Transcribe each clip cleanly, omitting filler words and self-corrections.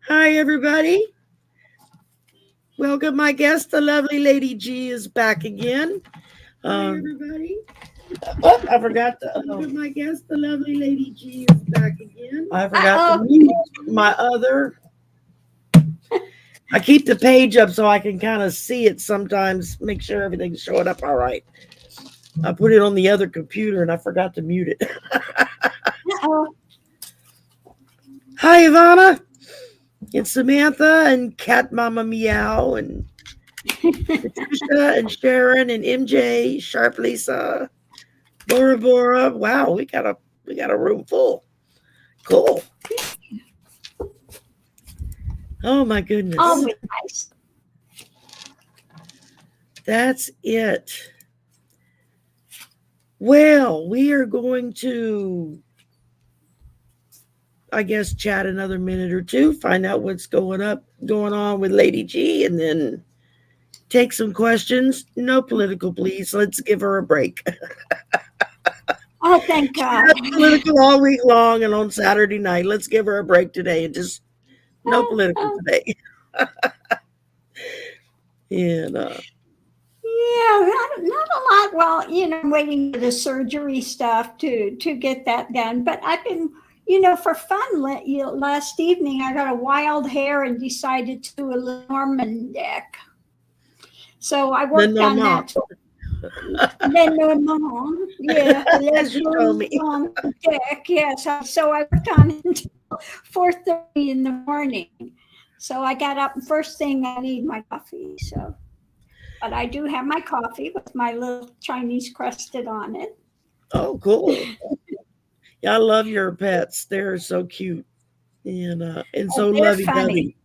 Hi, everybody. Welcome. My guest, the lovely Lady G, is back again. Hi, everybody. I forgot to. Welcome, my guest, the lovely Lady G, is back again. I forgot to mute my other. I keep the page up so I can kind of see it sometimes, make sure everything's showing up all right. I put it on the other computer and I forgot to mute it. Hi, Ivana. It's Samantha and Cat Mama Meow and Patricia and Sharon and MJ, Sharp Lisa, Bora Bora. Wow, we got a room full. Cool. Oh my goodness. Always nice. That's it. Well, we are going to, I guess, chat another minute or two, find out what's going on with Lady G, and then take some questions. No political, please. Let's give her a break. Oh, thank God. Political all week long and on Saturday night. Let's give her a break today and just no political today. And yeah, not a lot. Well, I'm waiting for the surgery stuff to get that done. But I've been, for fun. Last evening I got a wild hair and decided to do a Lenormand deck. So I worked on that. Lenormand, yeah, Lenormand deck. Yes, so I worked on it until 4:30 in the morning. So I got up, first thing I need my coffee. So, but I do have my coffee with my little Chinese crusted on it. Oh, cool! Yeah, I love your pets. They're so cute and so lovey-dovey.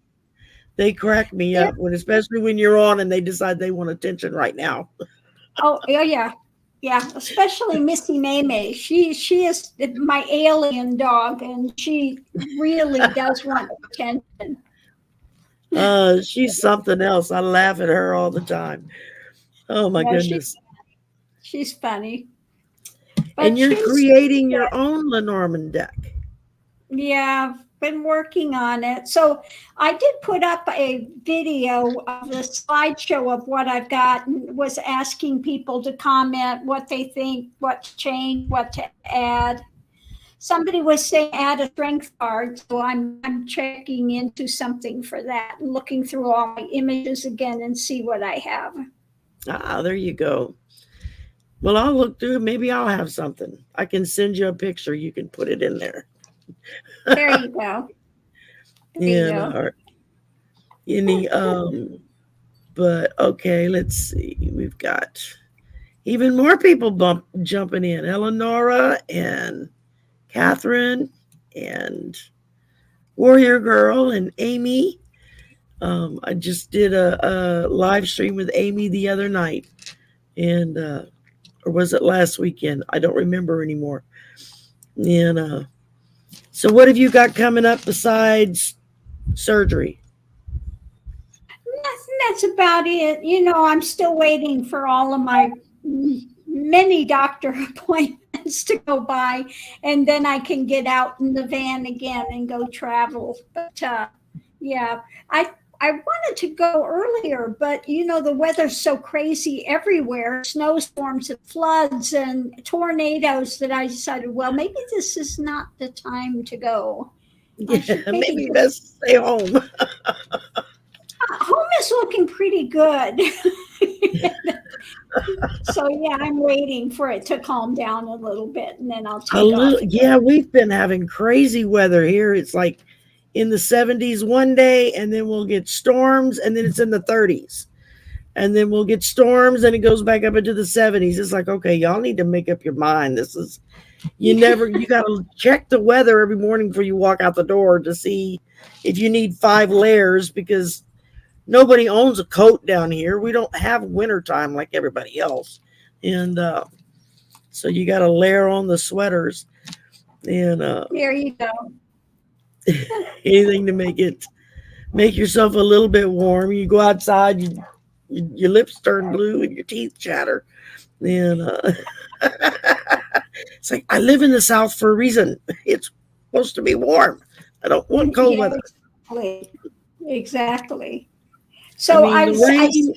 They crack me up especially when you're on and they decide they want attention right now. Oh yeah. Especially Missy Maymay. She is my alien dog, and she really does want attention. She's something else. I laugh at her all the time. Oh my goodness. She's funny. But and you're creating your own Lenormand deck. Yeah, I've been working on it. So I did put up a video of the slideshow of what I've got, and was asking people to comment what they think, what to change, what to add. Somebody was saying add a strength card, so I'm checking into something for that, and looking through all my images again and see what I have. Ah, there you go. Well, I'll look through. Maybe I'll have something. I can send you a picture. You can put it in there. There you go. But okay, let's see. We've got even more people jumping in. Eleonora and Catherine and Warrior Girl and Amy. I just did a live stream with Amy the other night, and or was it last weekend? I don't remember anymore. And so what have you got coming up besides surgery? That's about it. I'm still waiting for all of my many doctor appointments to go by, and then I can get out in the van again and go travel. But yeah, I wanted to go earlier, but the weather's so crazy everywhere, snowstorms and floods and tornadoes, that I decided, well, maybe this is not the time to go. Yeah, maybe best stay home. Home is looking pretty good. So yeah, I'm waiting for it to calm down a little bit, and then I'll take off again. Yeah, we've been having crazy weather here. It's like in the 70s one day, and then we'll get storms, and then it's in the 30s. And then we'll get storms, and it goes back up into the 70s. It's like, okay, y'all need to make up your mind. You got to check the weather every morning before you walk out the door to see if you need 5 layers, because nobody owns a coat down here. We don't have wintertime like everybody else. And so you got to layer on the sweaters. And there you go. Anything to make yourself a little bit warm. You go outside, your lips turn blue and your teeth chatter. And it's like, I live in the South for a reason. It's supposed to be warm. I don't want cold weather. Exactly. I So mean, the rain.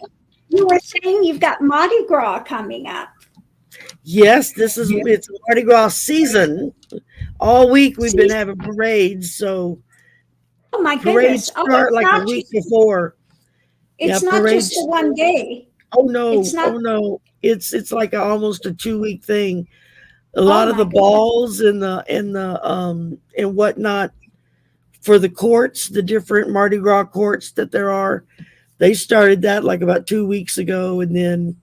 you were saying you've got Mardi Gras coming up. Yes, it's Mardi Gras season. All week we've been See, having parades, so oh my parades goodness. Oh, start like a week before. Yeah, it's not just the parades. one day. Oh It's no, not, oh no. It's like almost a 2 week thing. A oh lot of my the goodness. balls and whatnot for the courts, the different Mardi Gras courts that there are, they started that like about 2 weeks ago, and then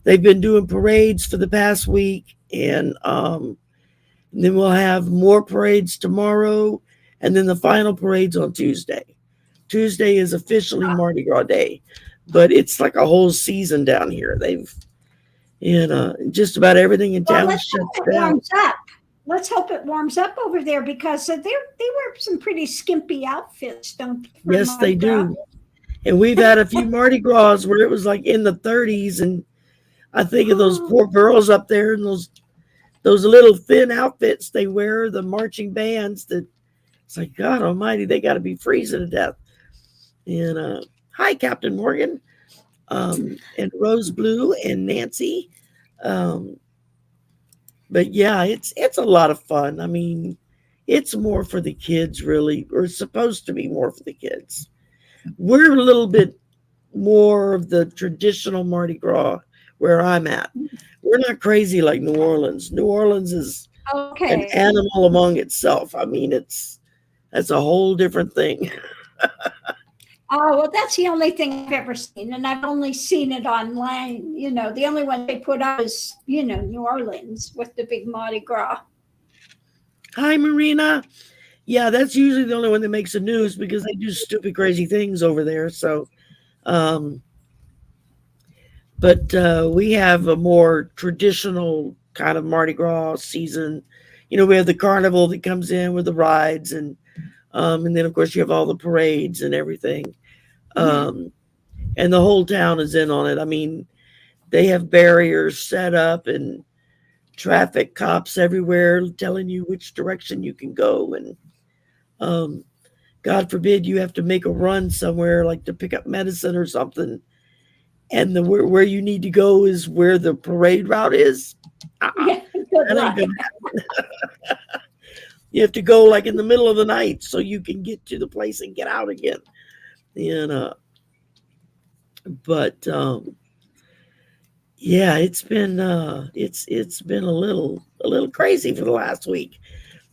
they've been doing parades for the past week, and then we'll have more parades tomorrow, and then the final parade's on Tuesday. Tuesday is officially Mardi Gras Day, but it's like a whole season down here. They've just about everything in Well, town let's hope shuts it down. warms up. Let's hope it warms up over there because they wear some pretty skimpy outfits, don't they, for Yes, they Mardi Gras? do. And we've had a few Mardi Gras where it was like in the 30s, and I think of those Oh, poor girls up there in those little thin outfits they wear, the marching bands. That it's like God Almighty, they got to be freezing to death. And hi, Captain Morgan, and Rose Blue and Nancy. Um, but yeah, it's a lot of fun. I mean, it's more for the kids, really, or it's supposed to be more for the kids. We're a little bit more of the traditional Mardi Gras where I'm at. We're not crazy like New Orleans. New Orleans is an okay. animal among itself. I mean, that's a whole different thing. Oh, well, that's the only thing I've ever seen, and I've only seen it online. The only one they put up is, New Orleans with the big Mardi Gras. Hi, Marina. Yeah, that's usually the only one that makes the news because they do stupid, crazy things over there. So, um, but we have a more traditional kind of Mardi Gras season. We have the carnival that comes in with the rides, and then of course you have all the parades and everything. Um, and the whole town is in on it. I mean, they have barriers set up and traffic cops everywhere telling you which direction you can go, and um, God forbid you have to make a run somewhere like to pick up medicine or something, and where you need to go is where the parade route is. Yeah, good That ain't luck. gonna happen. You have to go like in the middle of the night so you can get to the place and get out again. And but yeah, it's been a little crazy for the last week.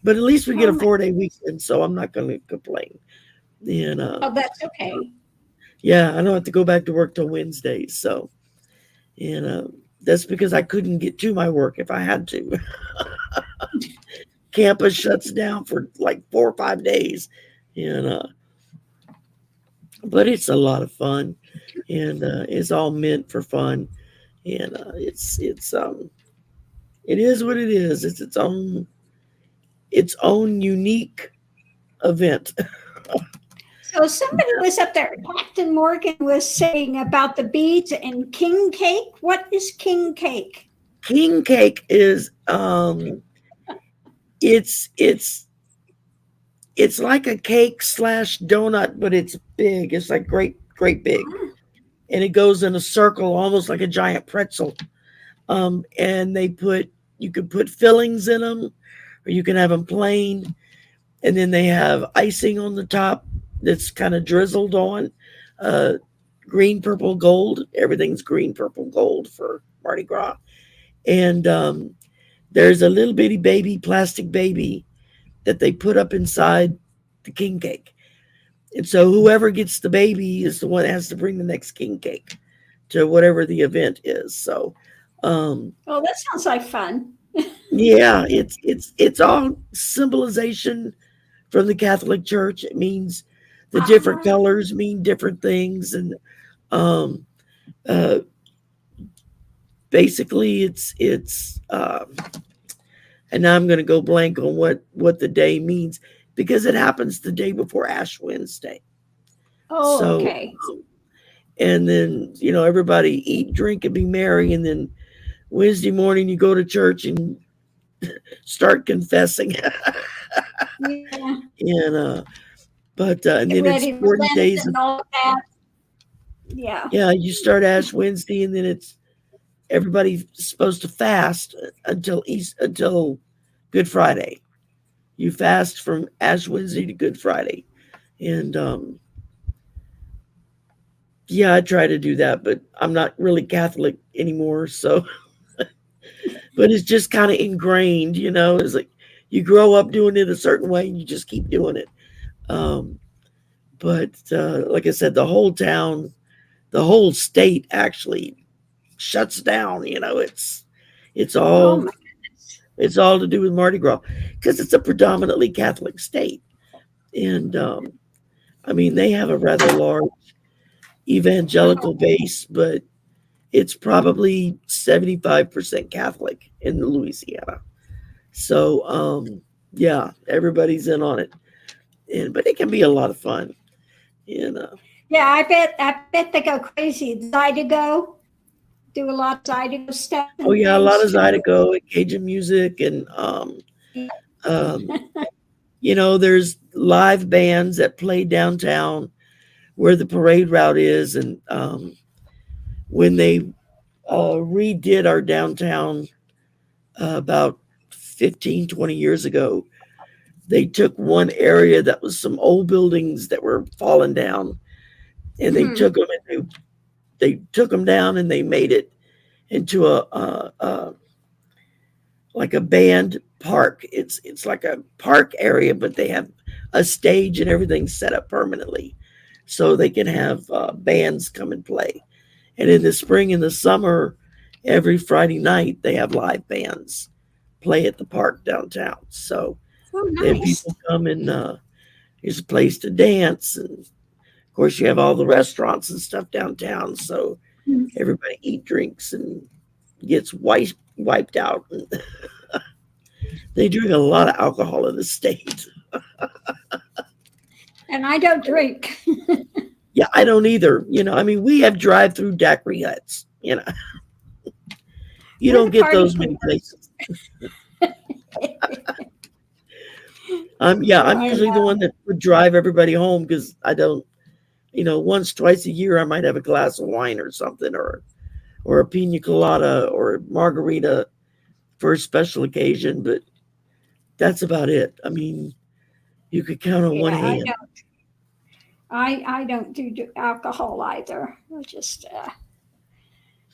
But at least we get Oh a my, 4-day weekend, so I'm not going to complain. And oh, that's okay. yeah, I don't have to go back to work till Wednesday. So, and that's because I couldn't get to my work if I had to. Campus shuts down for like 4 or 5 days, and but it's a lot of fun, and it's all meant for fun, and it is what it is. It's its own unique event. So somebody was up there. Captain Morgan was saying about the beads and king cake. What is king cake? King cake is it's it's it's like a cake slash donut, but it's big. It's like great big, and it goes in a circle, almost like a giant pretzel. And you could put fillings in them, or you can have them plain, and then they have icing on the top that's kind of drizzled on, uh, green, purple, gold. Everything's green, purple, gold for Mardi Gras, and there's a little bitty baby, plastic baby, that they put up inside the king cake. And so whoever gets the baby is the one that has to bring the next king cake to whatever the event is. So Oh, that sounds like fun. yeah, it's all symbolization from the Catholic Church. It means the different Ah, colors mean different things, and um, uh, basically it's and now I'm going to go blank on what the day means because it happens the day before Ash Wednesday. oh, So okay. and then everybody eat, drink, and be merry, and then Wednesday morning you go to church and start confessing. Yeah. And But and Get then it's ready for 40 Lent days. and all that. Yeah. Yeah, you start Ash Wednesday, and then it's everybody's supposed to fast until Good Friday. You fast from Ash Wednesday to Good Friday, and yeah, I try to do that, but I'm not really Catholic anymore. So, but it's just kind of ingrained, you know. It's like you grow up doing it a certain way, and you just keep doing it. Um, but like I said, the whole town, the whole state actually shuts down. You know, it's Oh all my goodness. it's all to do with Mardi Gras because it's a predominantly Catholic state, and I mean they have a rather large evangelical Oh, base, but it's probably 75% Catholic in Louisiana. So yeah, everybody's in on it, and but it can be a lot of fun. You know. yeah, I bet they go crazy. Zydeco, do a lot of Zydeco stuff Oh and yeah, a lot things of too. Zydeco and Cajun music, and Yeah. um, you know, there's live bands that play downtown where the parade route is, and when they redid our downtown about 15, 20 years ago, they took one area that was some old buildings that were falling down, and they Mhm. took them and they took them down and they made it into a like a band park. It's like a park area, but they have a stage and everything set up permanently, so they can have bands come and play. And in the spring and the summer, every Friday night they have live bands play at the park downtown. So Oh, then nice. people come and there's a place to dance, and of course you have all the restaurants and stuff downtown. So Mm. everybody eat drinks and gets wiped out. And they drink a lot of alcohol in the state. And I don't drink. Yeah, I don't either. You know, I mean, we have drive-through daiquiri huts. You know, you We're don't the get party those many poopers. places. Yeah, I'm I usually the know. one that would drive everybody home because I don't. You know, once, twice a year, I might have a glass of wine or something, or a pina colada or a margarita for a special occasion. But that's about it. I mean, you could count on one Yeah, I hand. don't. I don't do alcohol either. I just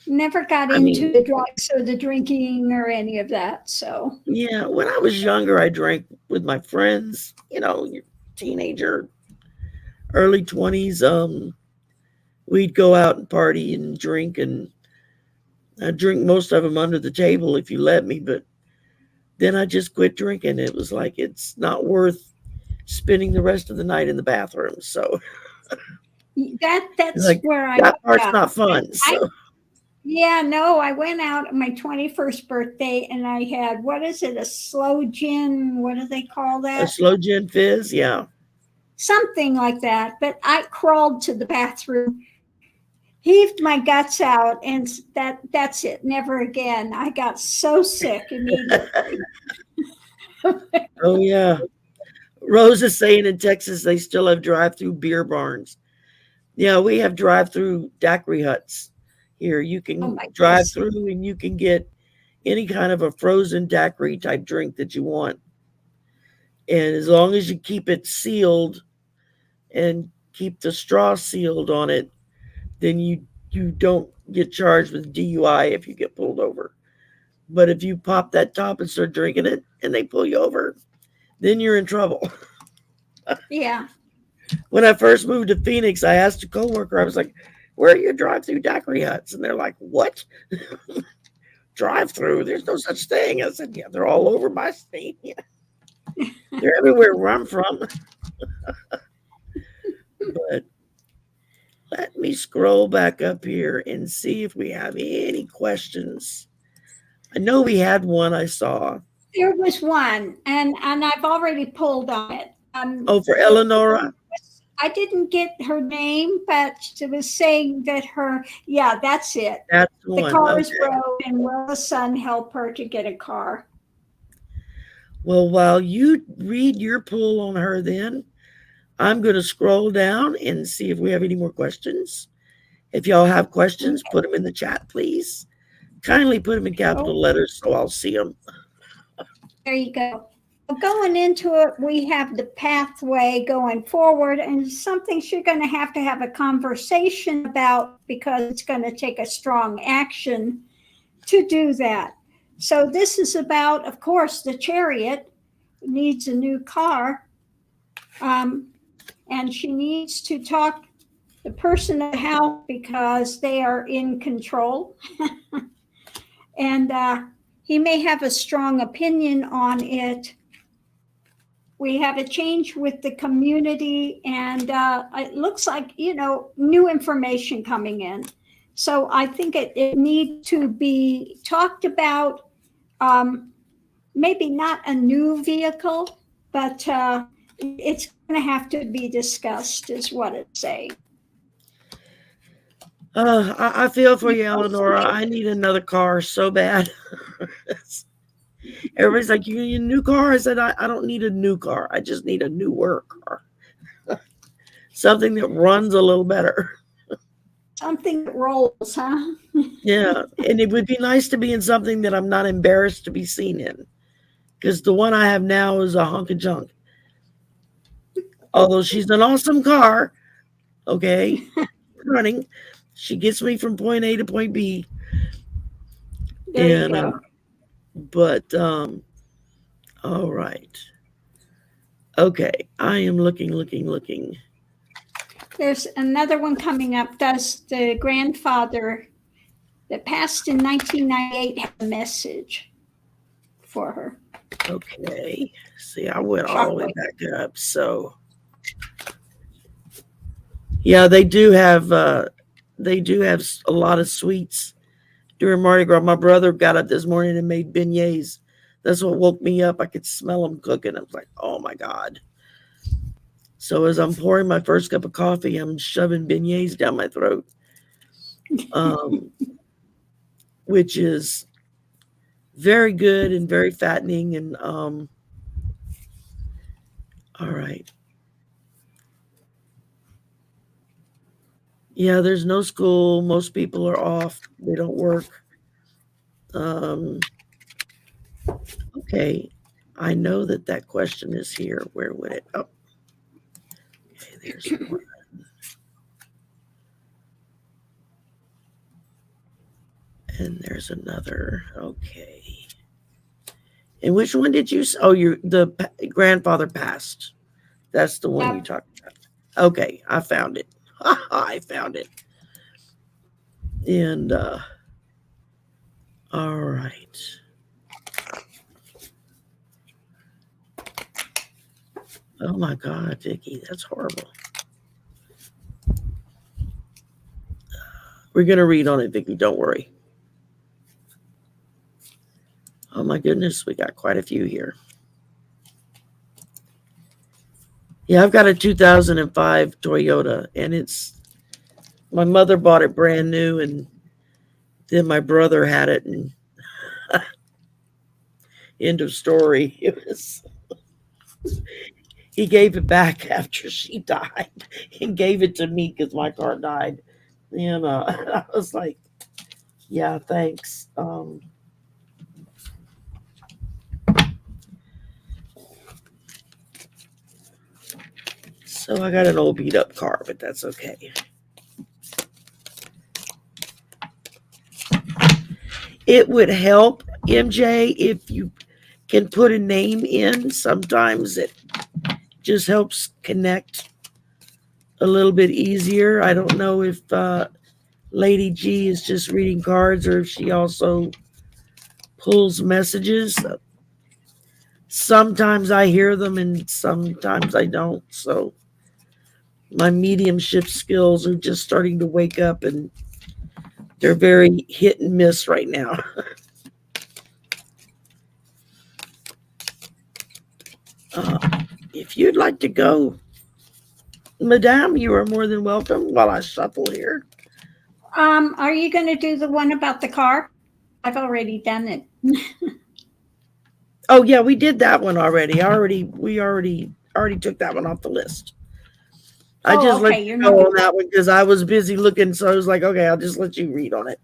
never got I into mean, the drugs or the drinking or any of that. So yeah, when I was younger, I drank with my friends. You know, teenager, early 20s. We'd go out and party and drink, and I'd drink most of them under the table if you let me. But then I just quit drinking. It was like it's not worth spending the rest of the night in the bathroom. So that's like where I that part's yeah. not fun. I So yeah, no, I went out on my 21st birthday and I had what is it, a slow gin? What do they call a that? slow gin fizz, yeah. Something like that. But I crawled to the bathroom, heaved my guts out, and that's it. Never again. I got so sick immediately. Oh yeah. Rose is saying in Texas they still have drive-through beer barns. Yeah, we have drive-through daiquiri huts here. You Oh can my drive goodness. through and you can get any kind of a frozen daiquiri type drink that you want. And as long as you keep it sealed and keep the straw sealed on it, then you don't get charged with DUI if you get pulled over. But if you pop that top and start drinking it and they pull you over, then you're in trouble. Yeah. When I first moved to Phoenix, I asked a coworker, I was like, "Where are your drive-through daiquiri huts?" And they're like, "What? Drive-through? There's no such thing." I said, "Yeah, they're all over my state. Yeah, they're everywhere where I'm from." But let me scroll back up here and see if we have any questions. I know we had one I saw. There was one, and I've already pulled on it. Oh, for The Eleonora? I didn't get her name, but it was saying that her, yeah, that's it. That's the The one. car is Okay. broke, and will the son help her to get a car? Well, while you read your pull on her, then I'm going to scroll down and see if we have any more questions. If y'all have questions, put them in the chat, please. Kindly put them in capital letters so I'll see them. There you go. Going into it, we have the pathway going forward, and something you're going to have a conversation about, because it's going to take a strong action to do that. So this is about, of course, the chariot needs a new car, and she needs to talk the person in the house because they are in control. And he may have a strong opinion on it. We have a change with the community, and it looks like, new information coming in. So I think it needs to be talked about. Maybe not a new vehicle, but it's going to have to be discussed, is what it's saying. I feel for you, Eleanor. I need another car so bad. Everybody's like, you need a new car? I said, I don't need a new car. I just need a newer car. Something that runs a little better. Something that rolls, huh? Yeah, and it would be nice to be in something that I'm not embarrassed to be seen in. Because the one I have now is a hunk of junk. Although she's an awesome car, okay, running. She gets me from point A to point B. There you go. But, all right. Okay, I am looking. There's another one coming up. Does the grandfather that passed in 1998 have a message for her? Okay. See, I went all the way back up. So, yeah, they do have a lot of sweets during Mardi Gras. My brother got up this morning and made beignets. That's what woke me up. I could smell them cooking. I was like, oh my God. So as I'm pouring my first cup of coffee, I'm shoving beignets down my throat, which is very good and very fattening. And all right. Yeah, there's no school. Most people are off. They don't work. Okay. I know that question is here. Where would it? Oh, okay. There's one. And there's another. Okay. And which one did you? Oh, the grandfather passed. That's the one you talked about. Okay, I found it. I found it. And all right. Oh my God, Vicki, that's horrible. We're gonna read on it, Vicki. Don't worry. Oh my goodness, we got quite a few here. Yeah, I've got a 2005 Toyota, and my mother bought it brand new, and then my brother had it, and end of story. He gave it back after she died and gave it to me because my car died. And I was like, yeah, thanks. So I got an old beat up car, but that's okay. It would help, MJ, if you can put a name in. Sometimes it just helps connect a little bit easier. I don't know if Lady G is just reading cards or if she also pulls messages. Sometimes I hear them and sometimes I don't. So my mediumship skills are just starting to wake up, and they're very hit and miss right now. If you'd like to go, Madame, you are more than welcome while I shuffle here. Are you going to do the one about the car? I've already done it. Oh yeah, we did that one already. We already took that one off the list. I just let Okay. you You're go not on going to. that one because I was busy looking. So I was like, okay, I'll just let you read on it.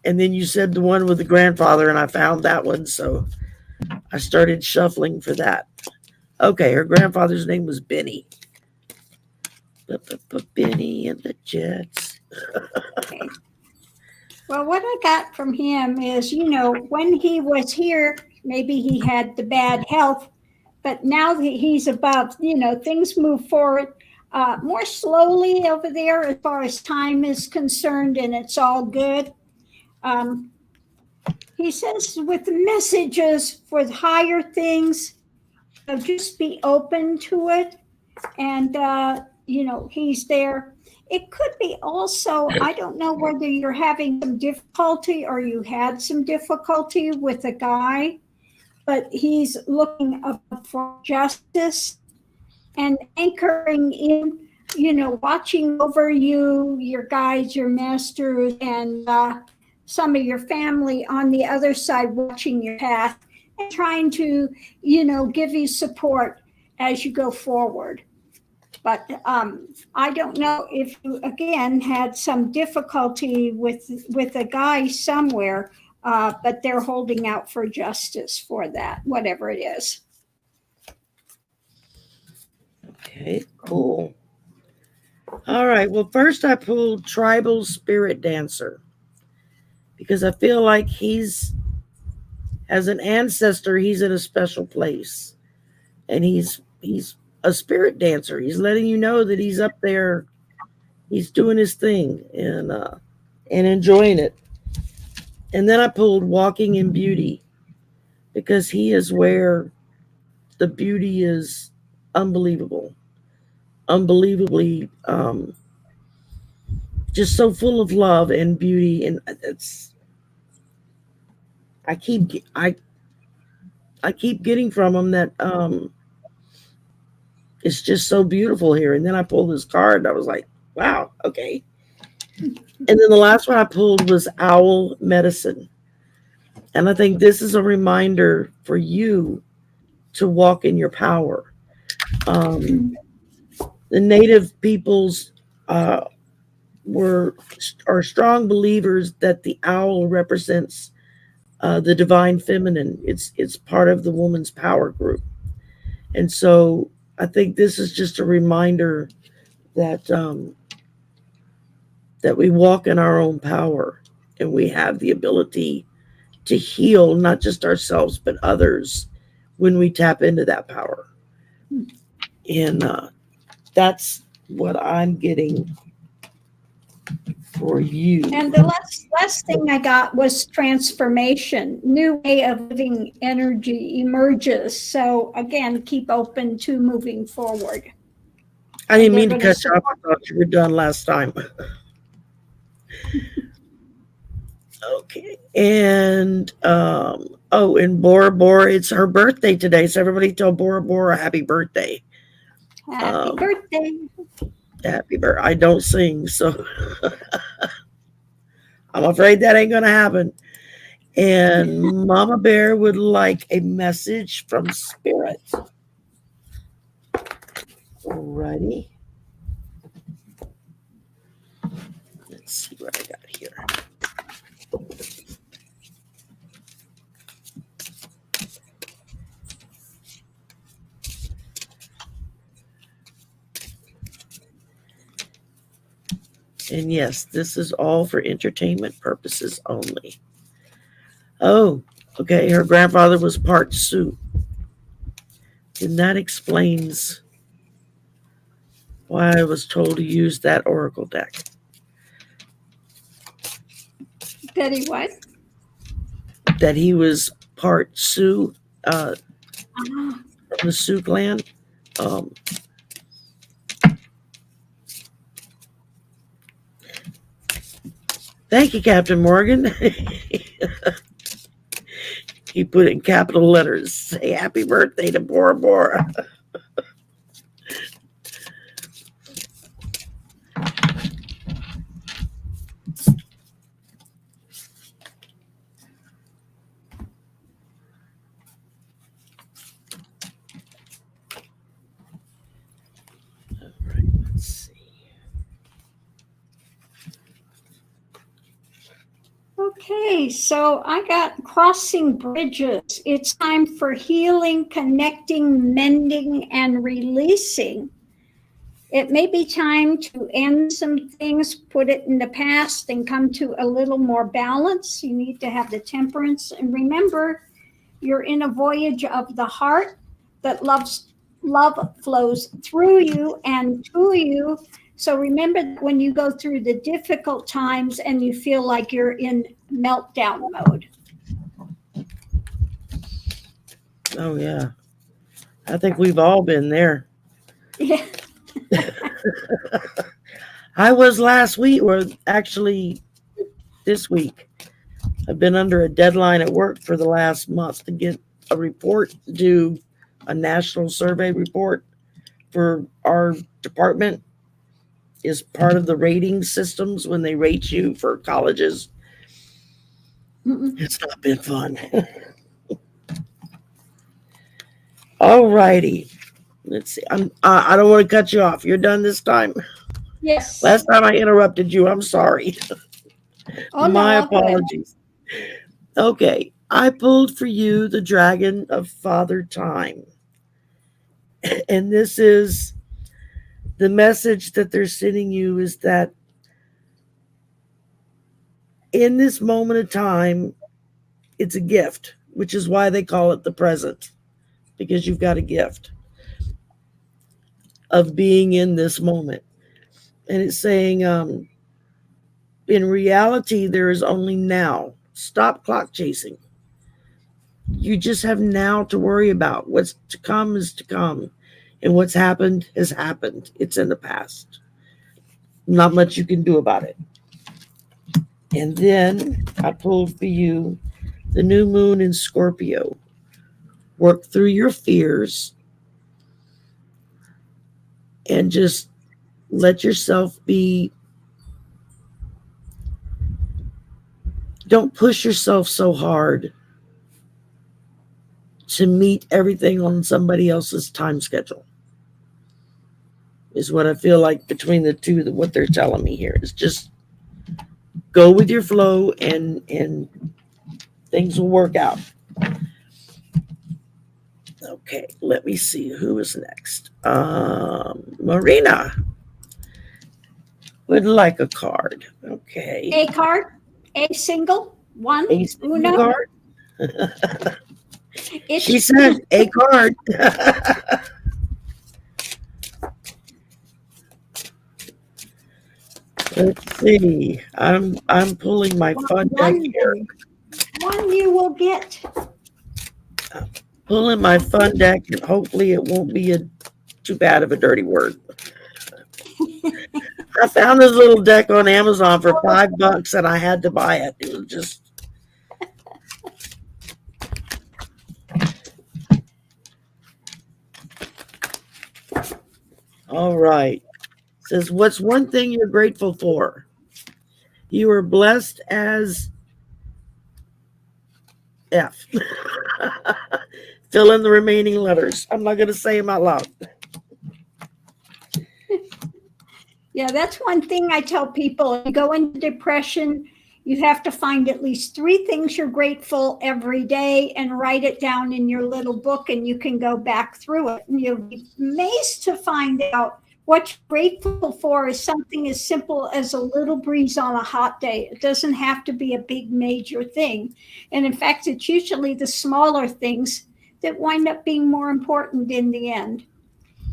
And then you said the one with the grandfather, and I found that one. So I started shuffling for that. Okay, her grandfather's name was Benny. Benny and the Jets. Okay. Well, what I got from him is, when he was here, maybe he had the bad health, but now that he's above, things move forward more slowly over there as far as time is concerned, and it's all good. Um, he says with messages for higher things, just be open to it. And, he's there. It could be also, I don't know whether you're having some difficulty or you had some difficulty with a guy, but he's looking up for justice and anchoring in, watching over you, your guides, your masters, and some of your family on the other side watching your path and trying to, give you support as you go forward. But I don't know if you again had some difficulty with a guy somewhere, but they're holding out for justice for that, whatever it is. Okay, cool. All right. Well, first I pulled Tribal Spirit Dancer because I feel like as an ancestor, he's in a special place, and he's a spirit dancer. He's letting you know that he's up there, he's doing his thing, and enjoying it. And then I pulled Walking in Beauty because he is where the beauty is unbelievable, unbelievably just so full of love and beauty, and it's I keep I keep getting from him that it's just so beautiful here. And then I pulled this card and I was like, wow, okay. And then the last one I pulled was Owl Medicine. And I think this is a reminder for you to walk in your power. The native peoples are strong believers that the owl represents the divine feminine. It's part of the woman's power group, and so I think this is just a reminder that that we walk in our own power and we have the ability to heal not just ourselves but others when we tap into that power. And that's what I'm getting for you. And the last thing I got was transformation. New way of living energy emerges. So again, keep open to moving forward. I didn't And they're mean to going to cut you off. support. I thought you were done last time. Okay. And and Bora Bora, it's her birthday today. So everybody tell Bora Bora happy birthday. Happy birthday. Happy birthday. I don't sing, so I'm afraid that ain't gonna happen. And Mama Bear would like a message from Spirit. Alrighty. Let's see what I got here. And yes, this is all for entertainment purposes only. Oh, okay. Her grandfather was part Sioux. And that explains why I was told to use that oracle deck. Betty, what? That he was part Sioux, from Ah, the Sioux clan. Thank you, Captain Morgan. He put it in capital letters. Say happy birthday to Bora Bora. Okay, so I got crossing bridges. It's time for healing, connecting, mending, and releasing. It may be time to end some things, put it in the past, and come to a little more balance. You need to have the temperance. And remember, you're in a voyage of the heart that love flows through you and to you. So remember that when you go through the difficult times and you feel like you're in meltdown mode. Oh yeah. I think we've all been there. Yeah. I was last week, or actually this week. I've been under a deadline at work for the last month to get a report, do a national survey report for our department. Is part of the rating systems when they rate you for colleges. It's not been fun. All righty. Let's see. I don't want to cut you off. You're done this time. Yes. Last time I interrupted you. I'm sorry. Oh, My no, apologies. Okay. I pulled for you the Dragon of Father Time. And this is the message that they're sending you, is that in this moment of time, it's a gift, which is why they call it the present, because you've got a gift of being in this moment. And it's saying, in reality, there is only now. Stop clock chasing. You just have now to worry about. What's to come is to come. And what's happened has happened. It's in the past. Not much you can do about it. And then I pulled for you the new moon in Scorpio. Work through your fears and just let yourself be. Don't push yourself so hard to meet everything on somebody else's time schedule, is what I feel like between the two, that what they're telling me here is just go with your flow and things will work out. Okay, let me see who is next. Marina would like a card. Okay. A card, a single, one, A single uno. card? It's She said a card. Let's see. I'm pulling my fun deck here. One you will get. Pulling my fun deck, and hopefully it won't be too bad of a dirty word. I found this little deck on Amazon for $5 and I had to buy it. It was just. All right. It says, what's one thing you're grateful for? You are blessed as F. Fill in the remaining letters. I'm not going to say them out loud. Yeah, that's one thing I tell people. If you go into depression, you have to find at least 3 things you're grateful every day and write it down in your little book, and you can go back through it. And you'll be amazed to find out what you're grateful for is something as simple as a little breeze on a hot day. It doesn't have to be a big major thing. And in fact, it's usually the smaller things that wind up being more important in the end.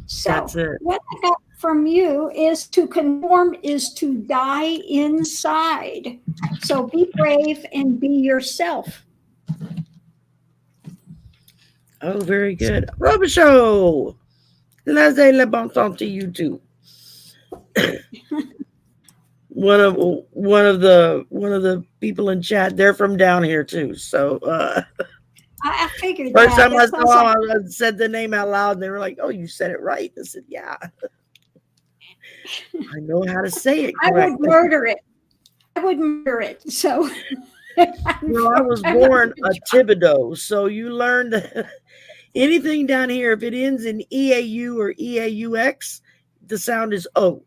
So That's it. what I got from you is to conform is to die inside. So be brave and be yourself. Oh, very good. Robichaud. Laissez le bon temps to you too. one of the people in chat, they're from down here too. So I figured first that. time I That saw sounds them, I said the name out loud, and they were like, "Oh, you said it right." I said, "Yeah, I know how to say it I would correctly." murder it. I would murder it. So Well, I was born a Thibodeau, so you learned anything down here. If it ends in EAU or EAUX, the sound is O.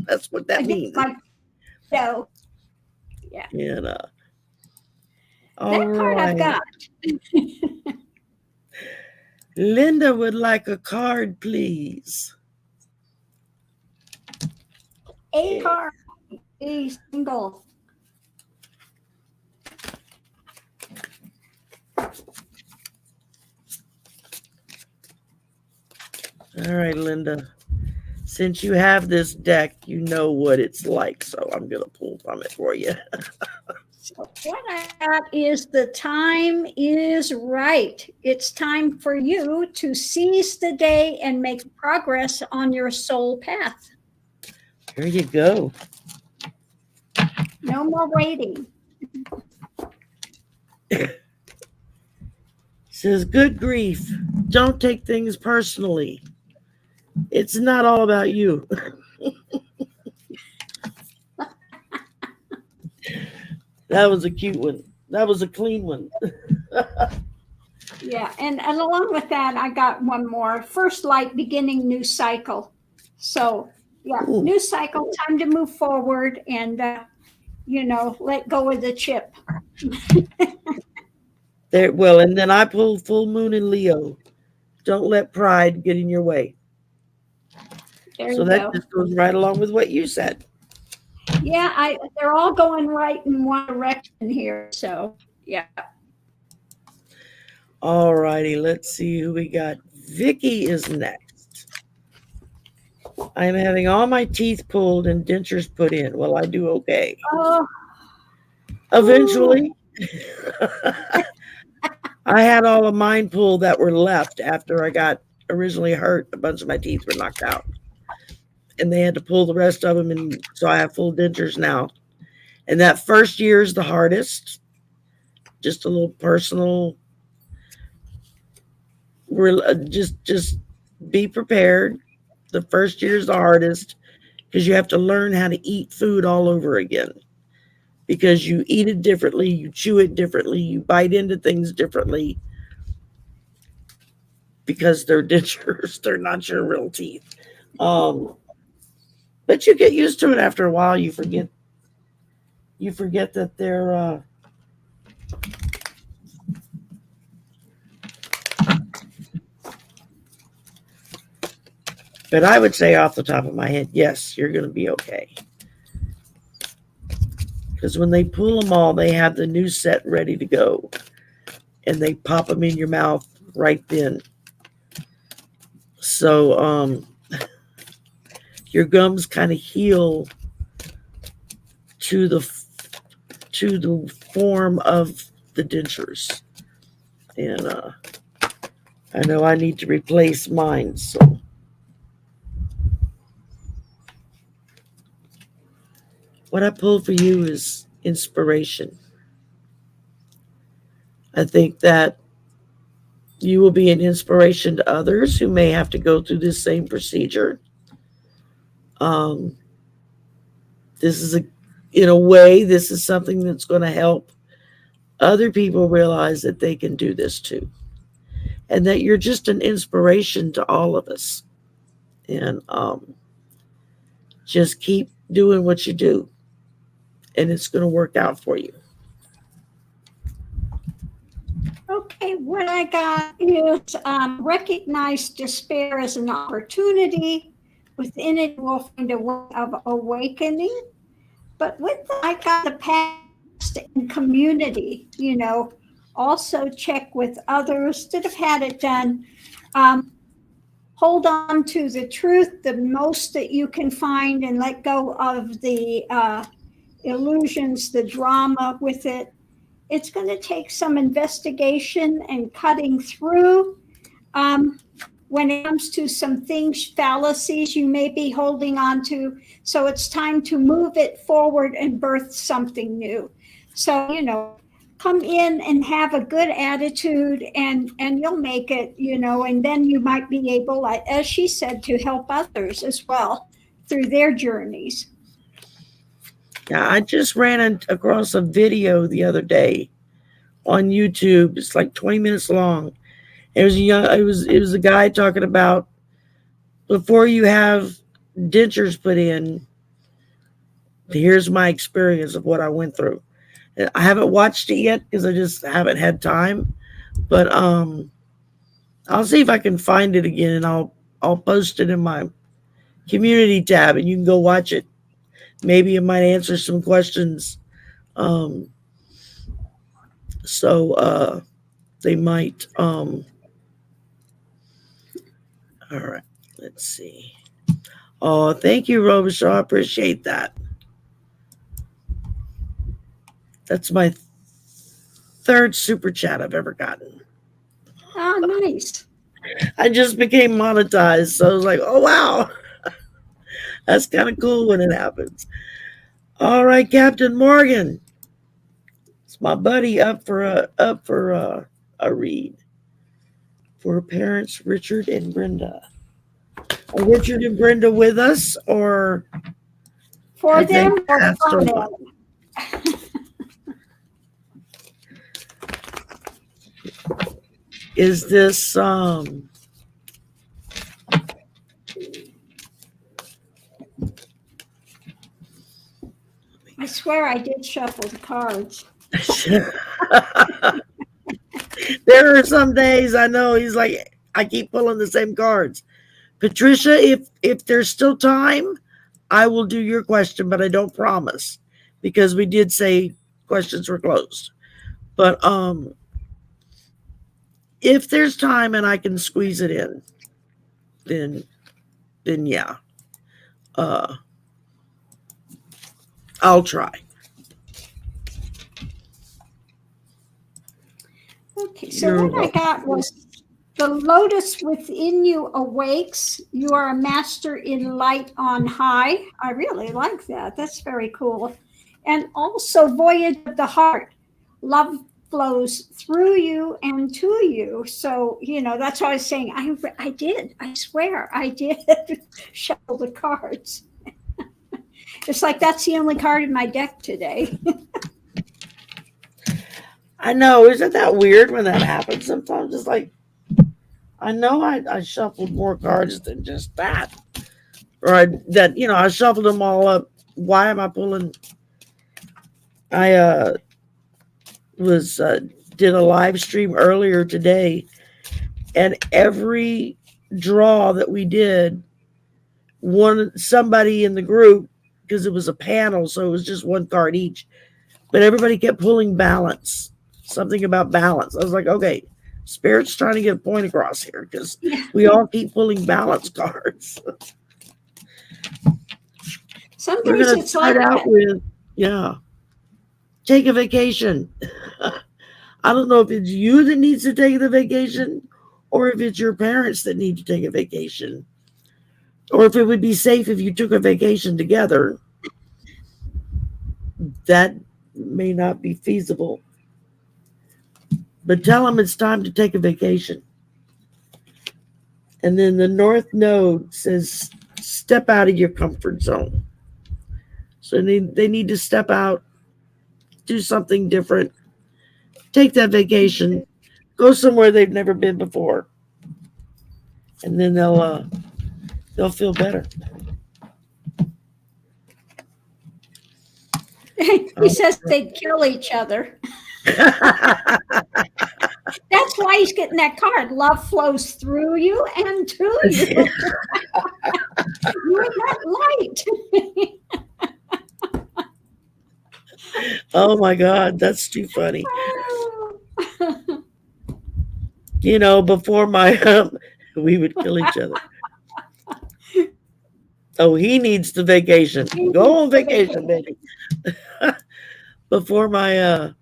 That's what that means. No. Yeah. And All That part I've right. got. Linda would like a card, please. A card, a single. All right, Linda. Since you have this deck, you know what it's like, so I'm going to pull from it for you. So what I got is the time is right. It's time for you to seize the day and make progress on your soul path. Here you go. No more waiting. Says, good grief. Don't take things personally. It's not all about you. That was a cute one. That was a clean one. Yeah, and along with that, I got one more. First light, beginning new cycle. So, yeah, Ooh. new cycle, time to move forward and, let go of the chip. There, well, and then I pulled full moon in Leo. Don't let pride get in your way. There So you that go. just goes right along with what you said. Yeah, they're all going right in one direction here. So, yeah. All righty, let's see who we got. Vicky is next. I'm having all my teeth pulled and dentures put in. Will I do okay? Oh, Eventually. I had all of mine pulled that were left after I got originally hurt. A bunch of my teeth were knocked out. And they had to pull the rest of them, and so I have full dentures now. And that first year is the hardest. Just a little personal. Just be prepared. The first year is the hardest because you have to learn how to eat food all over again. Because you eat it differently, you chew it differently, you bite into things differently. Because they're dentures, they're not your real teeth. But you get used to it after a while. You forget that they're but I would say off the top of my head, yes, you're going to be okay. Because when they pull them all, they have the new set ready to go. And they pop them in your mouth right then. So your gums kind of heal to the form of the dentures. And I know I need to replace mine. So what I pulled for you is inspiration. I think that you will be an inspiration to others who may have to go through this same procedure. This is in a way, this is something that's going to help other people realize that they can do this too. And that you're just an inspiration to all of us. And just keep doing what you do. And it's going to work out for you. Okay, what I got is recognize despair as an opportunity. Within it, we'll find a way of awakening. But with that, I got the past and community, also check with others that have had it done. Hold on to the truth the most that you can find and let go of the illusions, the drama with it. It's going to take some investigation and cutting through. When it comes to some things, fallacies you may be holding on to. So it's time to move it forward and birth something new. So, come in and have a good attitude and you'll make it, and then you might be able, as she said, to help others as well through their journeys. Yeah, I just ran across a video the other day on YouTube. It's like 20 minutes long. It was a guy talking about before you have dentures put in, here's my experience of what I went through. I haven't watched it yet because I just haven't had time. But I'll see if I can find it again, and I'll post it in my community tab, and you can go watch it. Maybe it might answer some questions. Um, so they might. All right, let's see. Oh, thank you, Robichaud. I appreciate that. That's my third super chat I've ever gotten. Oh, nice. I just became monetized, so I was like, "Oh wow, that's kind of cool when it happens." All right, Captain Morgan, it's my buddy up for a read for parents Richard and Brenda. Are Richard and Brenda with us, or For have they them or passed from on? them? Is this I swear I did shuffle the cards. There are some days I know he's like, I keep pulling the same cards. Patricia, if there's still time, I will do your question, but I don't promise because we did say questions were closed. But if there's time and I can squeeze it in, then yeah. I'll try. Okay, so what I got was the lotus within you awakes. You are a master in light on high. I really like that. That's very cool. And also voyage of the heart. Love flows through you and to you. So, that's what I was saying. I did. I swear I did shuffle the cards. It's like that's the only card in my deck today. I know. Isn't that weird when that happens? Sometimes it's like, I know I shuffled more cards than just that. Or I shuffled them all up. Why am I pulling? I did a live stream earlier today, and every draw that we did, somebody in the group, because it was a panel, so it was just one card each, but everybody kept pulling balance. Something about balance. I was like, okay, Spirit's trying to get a point across here because we all keep pulling balance cards. Some We're days gonna it's start like out that. with take a vacation. I don't know if it's you that needs to take the vacation, or if it's your parents that need to take a vacation, or if it would be safe if you took a vacation together. That may not be feasible. But tell them it's time to take a vacation. And then the North Node says, step out of your comfort zone. So they need to step out, do something different, take that vacation, go somewhere they've never been before, and then they'll feel better. He says they'd kill each other. That's why he's getting that card. Love flows through you and to you. You're that light. Oh my God, that's too funny. Before we would kill each other. Oh, he needs the vacation. Go on vacation, baby. Before my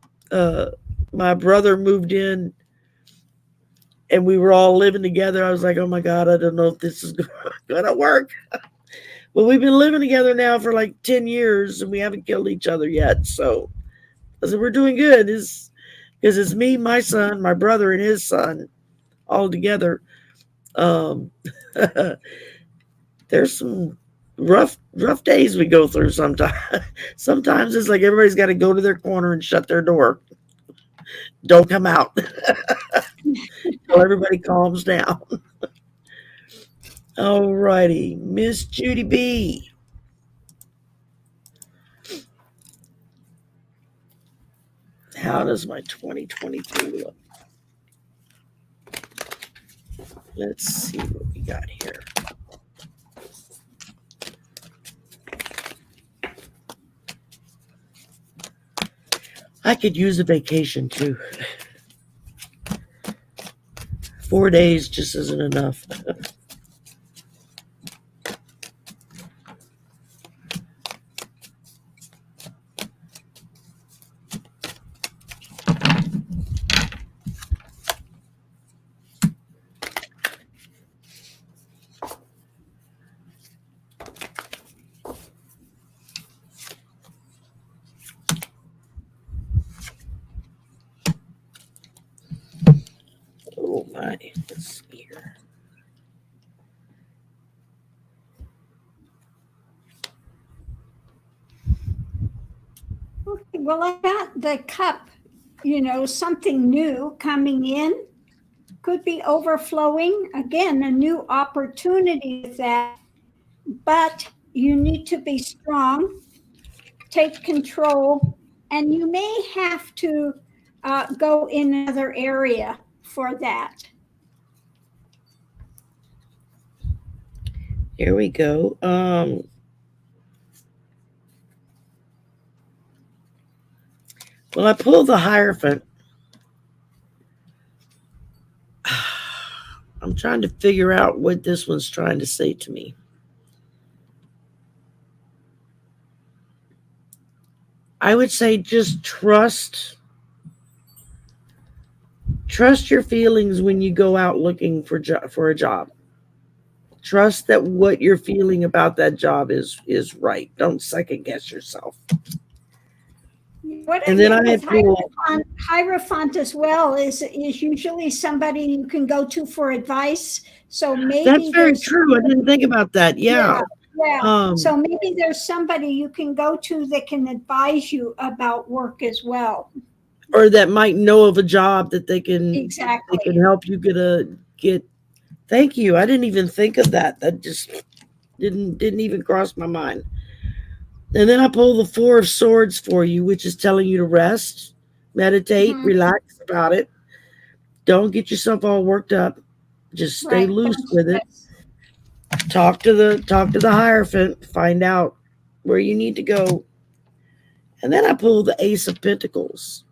brother moved in and we were all living together, I was like, oh my God, I don't know if this is gonna work. But we've been living together now for like 10 years and we haven't killed each other yet. So I said, we're doing good. Because it's me, my son, my brother, and his son all together. There's some rough days we go through sometimes. Sometimes it's like everybody's got to go to their corner and shut their door. Don't come out. So everybody calms down. All righty. Miss Judy B. How does my 2023 look? Let's see what we got here. I could use a vacation too. 4 days just isn't enough. Oh my, let's see here. Okay, well, I got the cup, something new coming in. Could be overflowing. Again, a new opportunity with that. But you need to be strong, take control, and you may have to go in another area for that. Here we go. Well, I pulled the Hierophant. I'm trying to figure out what this one's trying to say to me. I would say just trust your feelings when you go out looking for a job. Trust that what you're feeling about that job is right. Don't second guess yourself. What And I then get I with Hierophant as well is usually somebody you can go to for advice. So maybe that's very true. I didn't think about that. Yeah. So maybe there's somebody you can go to that can advise you about work as well. Or that might know of a job that they can Exactly. they can help you get. Thank you. I didn't even think of that. That just didn't even cross my mind. And then I pull the Four of Swords for you, which is telling you to rest, meditate, relax about it. Don't get yourself all worked up. Just stay loose with it. Talk to the Hierophant. Find out where you need to go. And then I pull the Ace of Pentacles,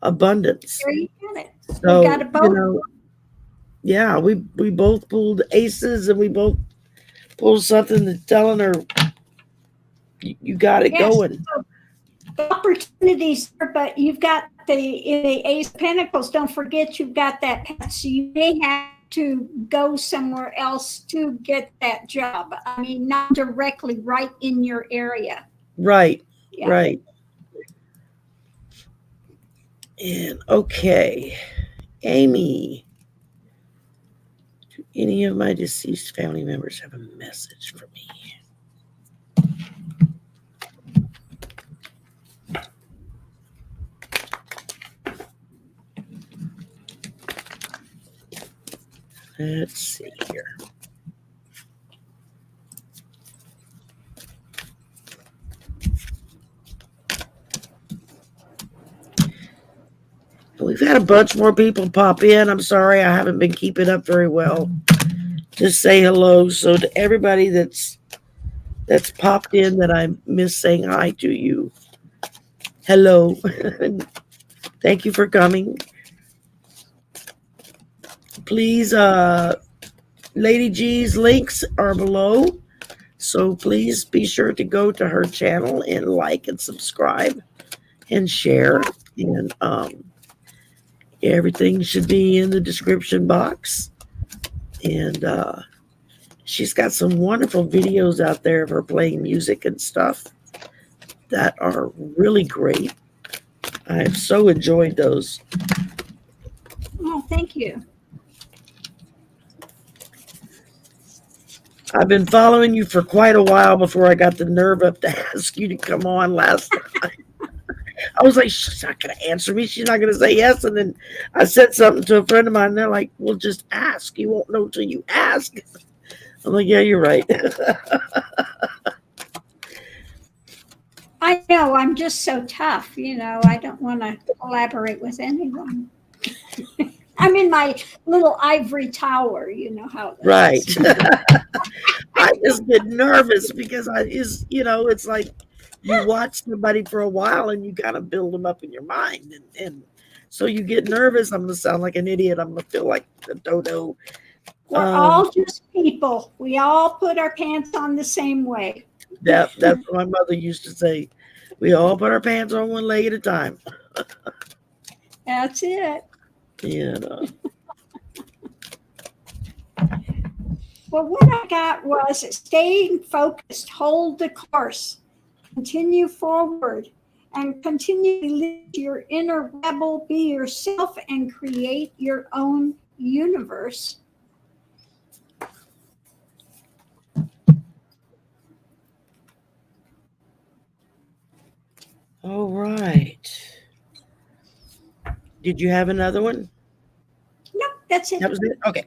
abundance. There you got it. So, we got it both. Yeah, we both pulled aces, and we both pulled something that's telling her you got it going. So the opportunities, but you've got the Ace of Pentacles. Don't forget you've got that path, so you may have to go somewhere else to get that job. I mean, not directly right in your area. Right. Yeah. Right. And okay, Amy. Do any of my deceased family members have a message for me? Let's see here. We've had a bunch more people pop in. I'm sorry I haven't been keeping up very well. Just say hello. So to everybody that's popped in that I miss saying hi to you, hello. Thank you for coming. Please, Lady G's links are below. So please be sure to go to her channel and like and subscribe and share. And everything should be in the description box. And she's got some wonderful videos out there of her playing music and stuff that are really great. I have so enjoyed those. Oh, thank you. I've been following you for quite a while before I got the nerve up to ask you to come on last time. I was like, she's not going to answer me. She's not going to say yes. And then I said something to a friend of mine, and they're like, well, just ask. You won't know till you ask. I'm like, yeah, you're right. I know, I'm just so tough, I don't want to collaborate with anyone. I'm in my little ivory tower, you know how that Right. is. I just get nervous because it's like you watch somebody for a while and you kind of build them up in your mind. And so you get nervous. I'm going to sound like an idiot. I'm going to feel like a dodo. We're all just people. We all put our pants on the same way. That's what my mother used to say. We all put our pants on one leg at a time. That's it. Well, what I got was staying focused, hold the course, continue forward, and continue to live your inner rebel, be yourself, and create your own universe. All right. Did you have another one? Nope, that's it. That was it? Okay.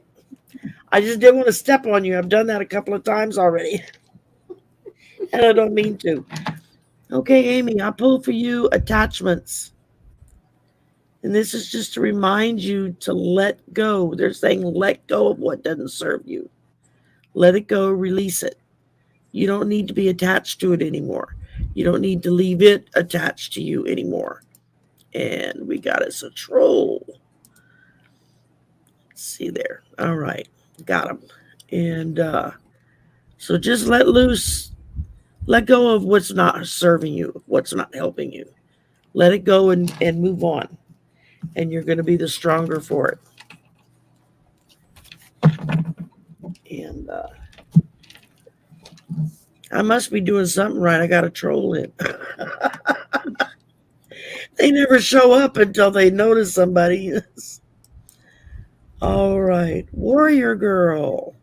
I just didn't want to step on you. I've done that a couple of times already. And I don't mean to. Okay, Amy, I pulled for you attachments. And this is just to remind you to let go. They're saying let go of what doesn't serve you. Let it go, release it. You don't need to be attached to it anymore. You don't need to leave it attached to you anymore. And we got us a troll. Let's see there. All right. Got him. And so just let loose. Let go of what's not serving you, what's not helping you. Let it go and move on. And you're going to be the stronger for it. And I must be doing something right. I got a troll in. They never show up until they notice somebody. All right. Warrior girl.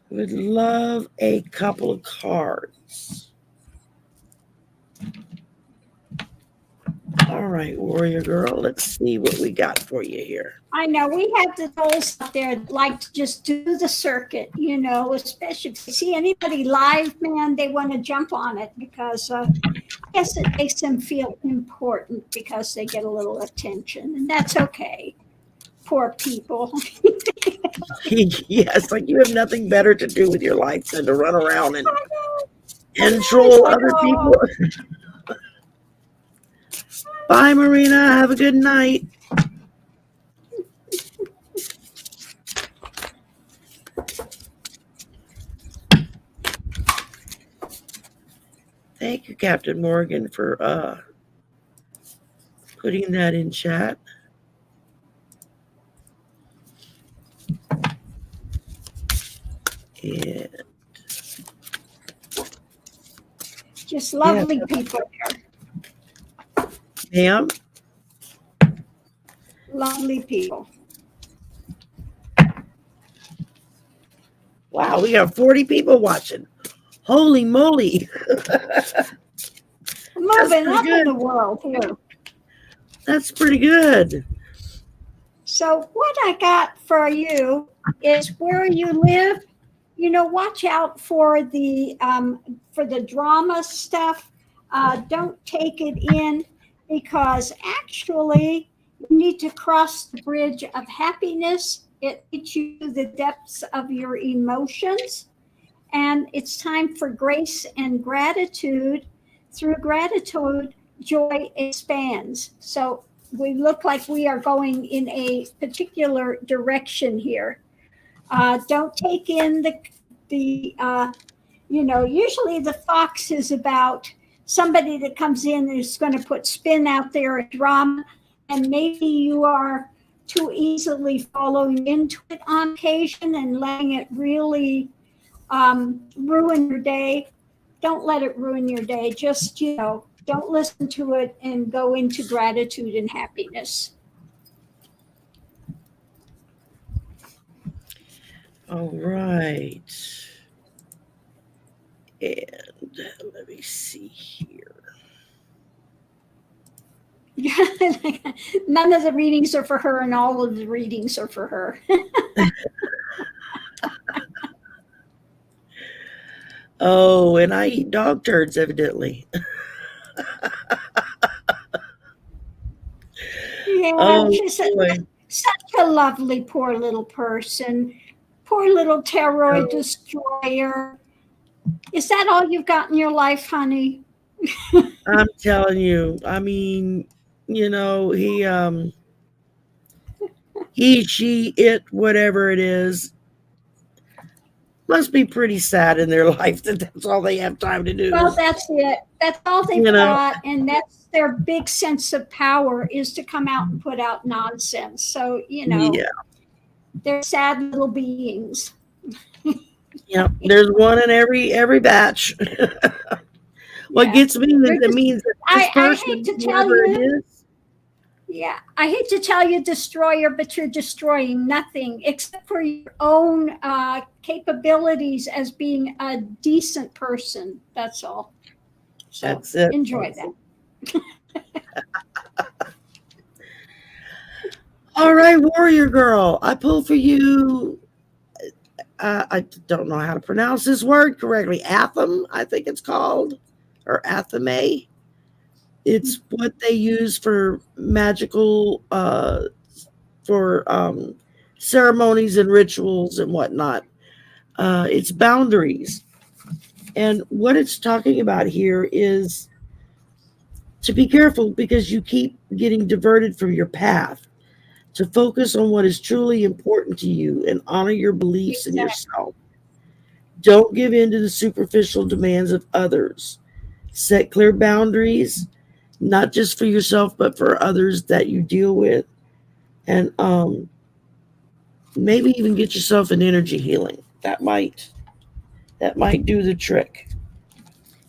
Would love a couple of cards. All right, warrior girl. Let's see what we got for you here. I know we have the trolls out there that like to just do the circuit, especially if they see anybody live, man, they want to jump on it because I guess it makes them feel important because they get a little attention, and that's okay. Poor people. Yes, like you have nothing better to do with your life than to run around and troll other people. Bye, Marina. Have a good night. Thank you, Captain Morgan, for putting that in chat. And just lovely people here. Ma'am? Lovely people. Wow, we got 40 people watching. Holy moly. Moving up in the world here. That's pretty good. So what I got for you is where you live, watch out for the drama stuff. Don't take it in because actually you need to cross the bridge of happiness. It teaches you the depths of your emotions. And it's time for grace and gratitude. Through gratitude, joy expands. So we look like we are going in a particular direction here. Don't take in usually the fox is about somebody that comes in and is going to put spin out there and drama, and maybe you are too easily following into it on occasion and letting it really ruin your day. Don't let it ruin your day. Just, don't listen to it and go into gratitude and happiness. All right. And let me see here. None of the readings are for her, and all of the readings are for her. Oh, and I eat dog turds, evidently. Yeah, Oh she's boy. such a lovely, poor little person. Poor little pteroid No, destroyer. Is that all you've got in your life, honey? I'm telling you. I mean, he, she, it, whatever it is, must be pretty sad in their life that that's all they have time to do Well, is, that's it. That's all they've you know, got, and that's their big sense of power is to come out and put out nonsense. So, yeah. they're sad little beings. There's one in every batch. What Yeah. gets me is They're it just means that this I hate person, to tell whoever it you, is, yeah, I hate to tell you, destroyer, but you're destroying nothing except for your own capabilities as being a decent person. That's all. So that's it. enjoy that. All right, warrior girl, I pull for you. I don't know how to pronounce this word correctly. Atham, I think it's called, or athame. It's what they use for magical, for ceremonies and rituals and whatnot. It's boundaries. And what it's talking about here is to be careful because you keep getting diverted from your path, to focus on what is truly important to you and honor your beliefs in Exactly. yourself. Don't give in to the superficial demands of others. Set clear boundaries, not just for yourself, but for others that you deal with. And maybe even get yourself an energy healing. That might do the trick.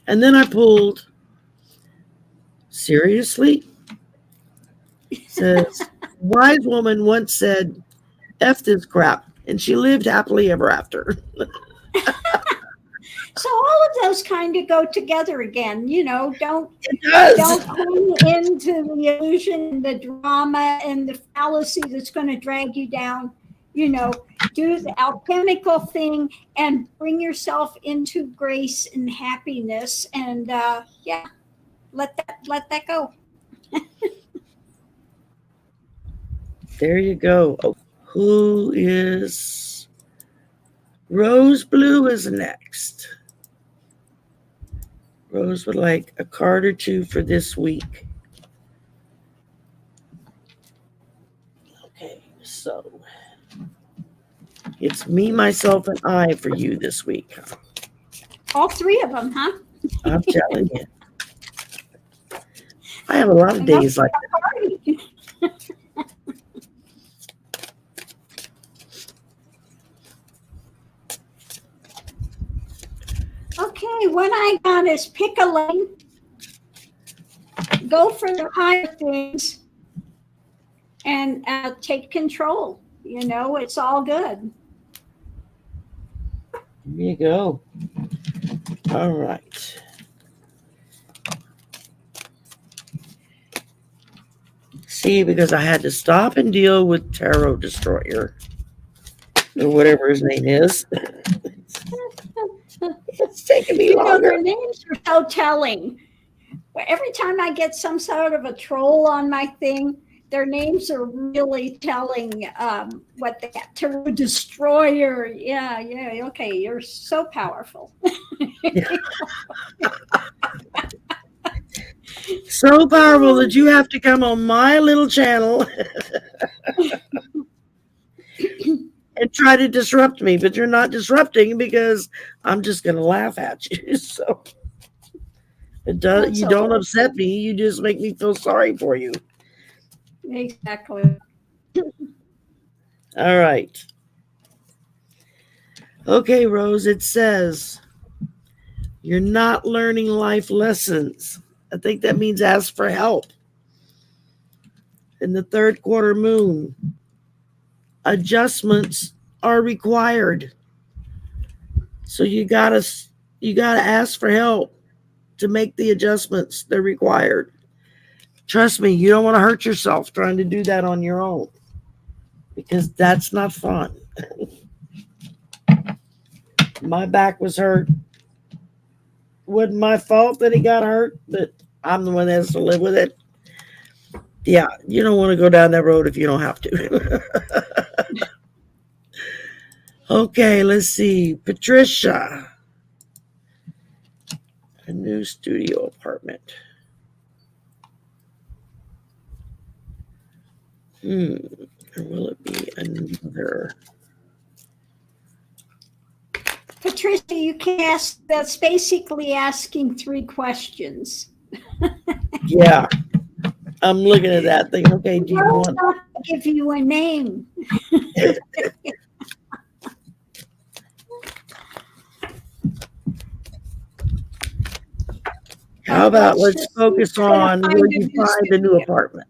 And then I pulled, seriously? Says, wise woman once said, F this crap. And she lived happily ever after. So all of those kind of go together again. Don't It does. don't cling into the illusion and the drama and the fallacy that's going to drag you down. Do the alchemical thing and bring yourself into grace and happiness. And yeah, let that go. There you go. Oh, who is Rose Blue is next. Rose would like a card or two for this week. Okay, so it's me, myself, and I for you this week. All three of them, huh? I'm telling you. I have a lot of It must days be like a party. Okay, what I got is pick a lane, go for the higher things, and take control. It's all good. that. Here you go. All right. See, because I had to stop and deal with Tarot Destroyer, or whatever his name is. It's taking me Their longer. names are so telling. Every time I get some sort of a troll on my thing, their names are really telling what they got. Tarot Destroyer. Yeah, yeah. Okay, you're so powerful. So powerful that you have to come on my little channel and try to disrupt me, but you're not disrupting because I'm just going to laugh at you. So That's you so don't upset me. You just make me feel sorry for you. exactly. All right. Okay, Rose, it says you're not learning life lessons. I think that means ask for help. In the third quarter moon, adjustments are required. So you gotta ask for help to make the adjustments that are required. Trust me, you don't want to hurt yourself trying to do that on your own because that's not fun. My back was hurt wasn't my fault that he got hurt, but I'm the one that has to live with it. Yeah, you don't want to go down that road if you don't have to. Okay, let's see. Patricia, a new studio apartment. Or will it be another? Patricia, you can ask, that's basically asking 3 questions. Yeah, I'm looking at that thing. Okay, do you want? Not give you a name. How about let's focus on where you find a new studio. apartment?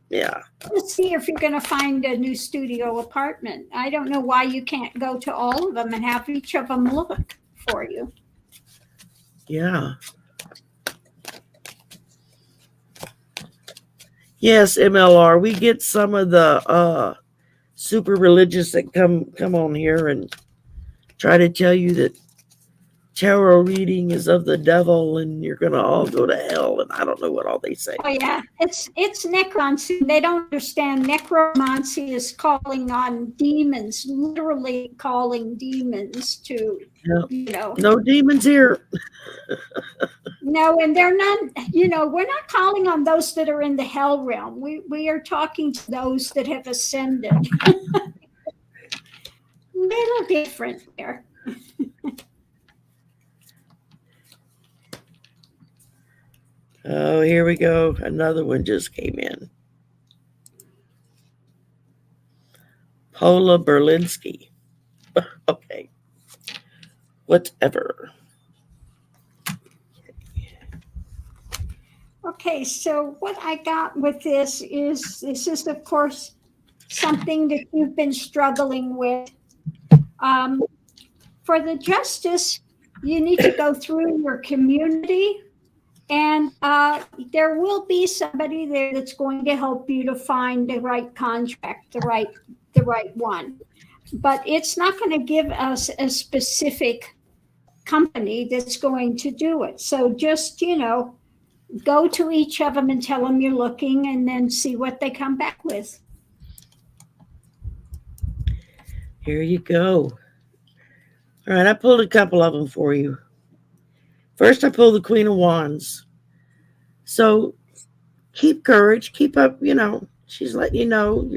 Yeah. Let's see if you're going to find a new studio apartment. I don't know why you can't go to all of them and have each of them look for you. Yeah. Yes, MLR. We get some of the super religious that come on here and try to tell you that tarot reading is of the devil and you're gonna all go to hell, and I don't know what all they say. Oh yeah, it's necromancy. They don't understand. Necromancy is calling on demons, literally calling demons to, No demons here. No, and they're not, we're not calling on those that are in the hell realm. We are talking to those that have ascended. Little different there. Oh, here we go. Another one just came in. Paula Berlinski. Okay. Whatever. Okay, so what I got with this is of course something that you've been struggling with. For the justice, you need to go through your community, and there will be somebody there that's going to help you to find the right contract, the right one. But it's not going to give us a specific company that's going to do it. So just, go to each of them and tell them you're looking, and then see what they come back with. Here you go. All right, I pulled a couple of them for you. First, I pulled the Queen of Wands. So keep courage, keep up, she's letting you know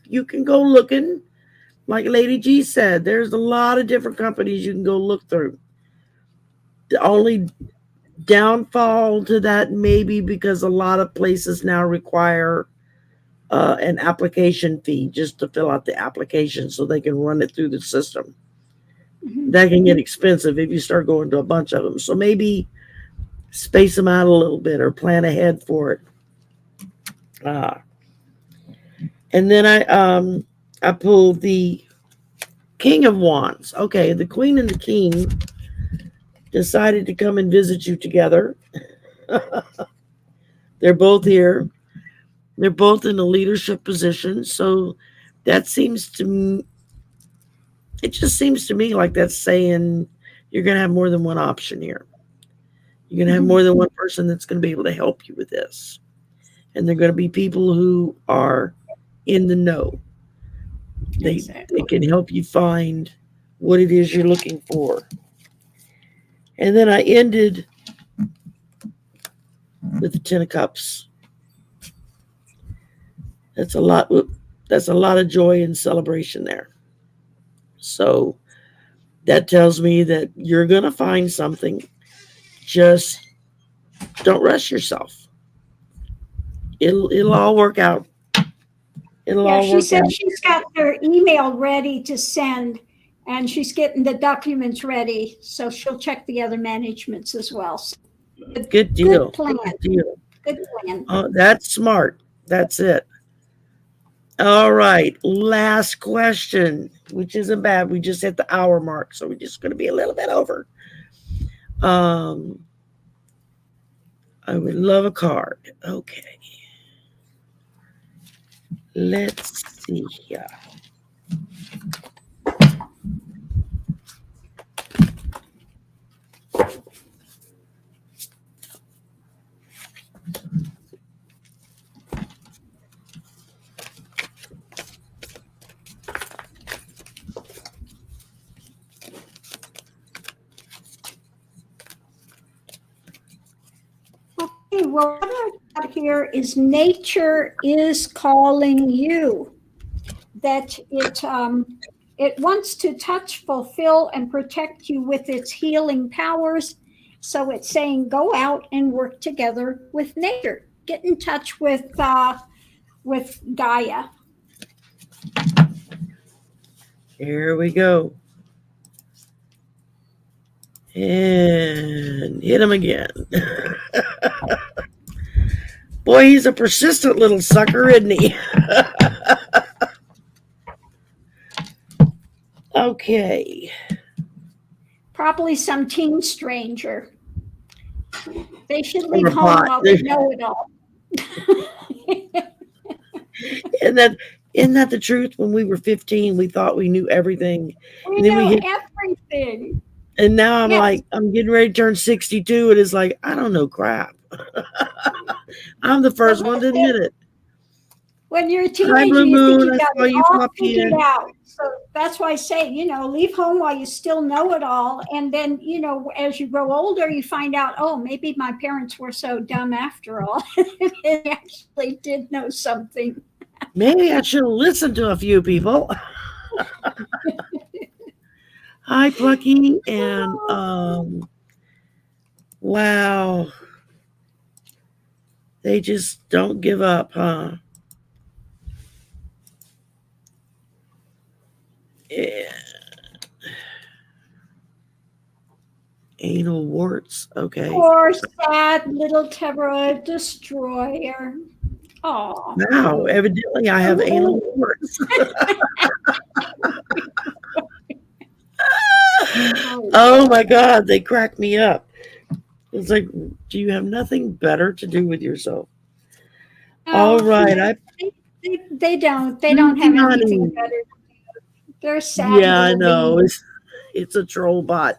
you can go looking. Like Lady G said, there's a lot of different companies you can go look through. The only downfall to that maybe because a lot of places now require an application fee just to fill out the application so they can run it through the system. Mm-hmm. That can get expensive if you start going to a bunch of them. So maybe space them out a little bit or plan ahead for it. And then I pulled the King of Wands. Okay, the Queen and the King decided to come and visit you together. They're both here. They're both in a leadership position. So that seems to me, it just seems to me like that's saying you're going to have more than one option here. You're going to have more than one person that's going to be able to help you with this. And they're going to be people who are in the know. They can help you find what it is you're looking for. And then I ended with the 10 of Cups. That's a lot of joy and celebration there. So that tells me that you're going to find something. Just don't rush yourself. It'll all work out. She said she's got her email ready to send, and she's getting the documents ready, so she'll check the other managements as well. So, good deal. Good plan. Good plan. Oh, that's smart. That's it. All right. Last question, which isn't bad. We just hit the hour mark, so we're just going to be a little bit over. I would love a card. Okay. Let's see here. well, what I've got here is nature is calling you. That it wants to touch, fulfill, and protect you with its healing powers. So it's saying, go out and work together with nature. Get in touch with Gaia. Here we go. And hit him again. Boy, he's a persistent little sucker, isn't he? Okay. Probably some teen stranger. They should leave home while they know it all. Isn't that the truth? When we were 15, we thought we knew everything. We know everything. And now I'm like, I'm getting ready to turn 62, and it's like, I don't know crap. I'm the first one to admit it. When you're a teenager, you think you got it all figured out. So that's why I say, leave home while you still know it all. And then, as you grow older, you find out, oh, maybe my parents were so dumb after all. They actually did know something. Maybe I should have listened to a few people. Hi, Plucky. And wow. They just don't give up, huh? Yeah. Anal warts. Okay. Poor sad little Terra destroyer. Oh. Wow. Evidently, I have anal warts. Oh my God, they crack me up. It's like, do you have nothing better to do with yourself? All right. They don't. They don't have anything better. They're sad. Yeah, I know. It's a troll bot.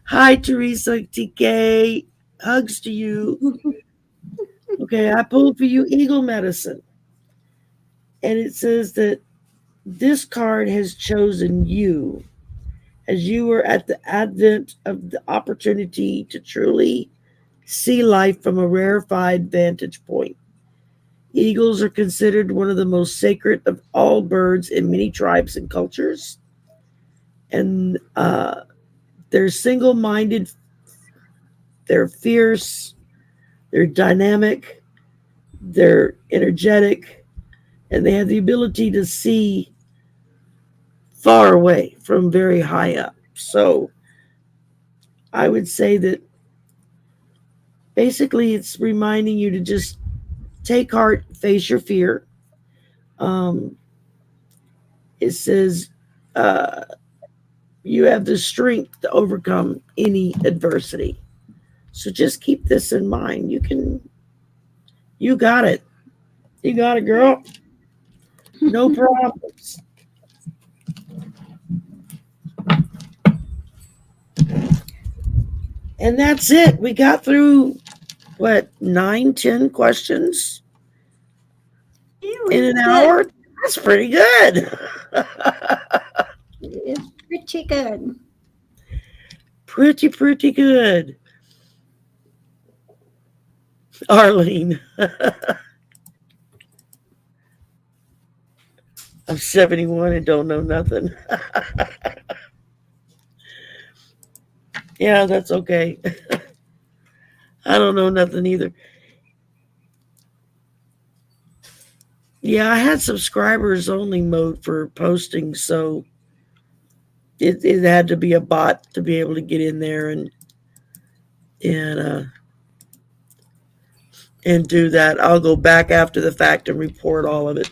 Hi, Teresa TK. Hugs to you. Okay, I pulled for you Eagle Medicine. And it says that this card has chosen you as you are at the advent of the opportunity to truly see life from a rarefied vantage point. Eagles are considered one of the most sacred of all birds in many tribes and cultures. And they're single-minded, they're fierce, they're dynamic, they're energetic, and they have the ability to see far away from very high up. So I would say that basically it's reminding you to just take heart, face your fear. It says you have the strength to overcome any adversity. So just keep this in mind. You got it. You got it, girl. No problems. And that's it. We got through, 9-10 questions in an hour? That's pretty good. It's pretty good. Pretty good. Arlene. I'm 71 and don't know nothing. Yeah, that's okay. I don't know nothing either. Yeah, I had subscribers only mode for posting, so it had to be a bot to be able to get in there and do that. I'll go back after the fact and report all of it.